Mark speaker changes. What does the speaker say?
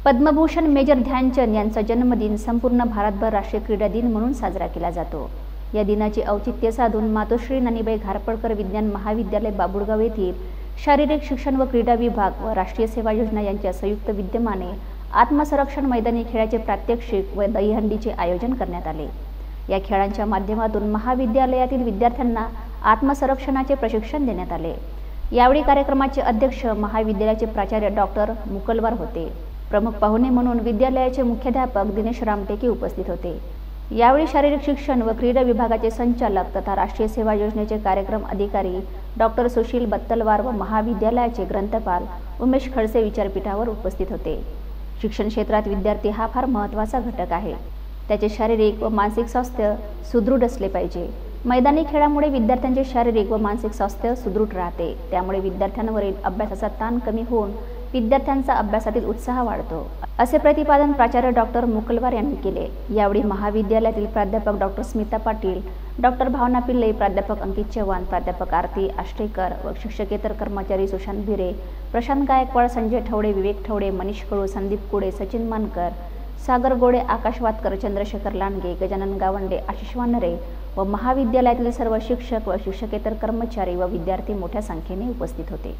Speaker 1: Padma Bhushan major Dhyanchand यांचा जन्मदिन संपूर्ण भारतभर राष्ट्रीय क्रीडा दिन म्हणून साजरा केला जातो। या दिनाचे औचित्य साधून मातोश्री नानीबाई घारपडकर विज्ञान महाविद्यालय बाबुळगाव येथील शारीरिक शिक्षण व क्रीडा विभाग व राष्ट्रीय सेवा योजना यांच्या संयुक्त विद्यमाने आत्मसंरक्षण मैदानी खेळाचे प्रात्यक्षिक व दहीहंडीचे आयोजन करण्यात आले। या खेळांच्या माध्यमातून महाविद्यालयातील विद्यार्थ्यांना आत्मसंरक्षणाचे प्रशिक्षण देण्यात आले। यावेळी कार्यक्रमाचे अध्यक्ष महाविद्यालयाचे प्राचार्य डॉक्टर मुकलवार होते। प्रमुख पाहुणे म्हणून विद्यालयाचे मुख्याध्यापक दिनेश रामटेके उपस्थित होते। यावेळी शारीरिक शिक्षण व क्रीडा विभागाचे संचालक तथा राष्ट्रीय सेवा योजनेचे कार्यक्रम अधिकारी डॉक्टर सुशील बत्तलवार व महाविद्यालयाचे ग्रंथपाल उमेश खडसे विचारपीठावर उपस्थित होते। शिक्षण क्षेत्रात विद्यार्थी हा फार महत्त्वाचा घटक आहे। त्याचे शारीरिक व मानसिक स्वास्थ्य सुदृढ असले पाहिजे। मैदानी खेळामुळे विद्यार्थ्यांचे शारीरिक व मानसिक स्वास्थ्य सुदृढ राहते। त्यामुळे विद्यार्थ्यांवरील अभ्यासाचा ताण कमी होऊन विद्यार्थ्यांचा अभ्यासातील उत्साह वाढतो, असे प्रतिपादन प्राचार्य डॉक्टर मुकलवार यांनी केले। यावेळी महाविद्यालयातील प्राध्यापक डॉक्टर स्मिता पाटील, डॉक्टर भावना पिल्ले, प्राध्यापक अंकित चव्हाण, प्राध्यापक आरती आष्टेकर व शिक्षकेतर कर्मचारी सुशांत भिरे, प्रशांत गायकवाड, संजय ठवडे, विवेक ठवडे, मनीष कळू, संदीप कुडे, सचिन मानकर, सागर गोडे, आकाश वातकर, चंद्रशेखर लांडगे, गजानन गावंडे, आशिष वानरे व महाविद्यालयातील सर्व शिक्षक व शिक्षकेतर कर्मचारी व विद्यार्थी मोठ्या संख्येने उपस्थित होते।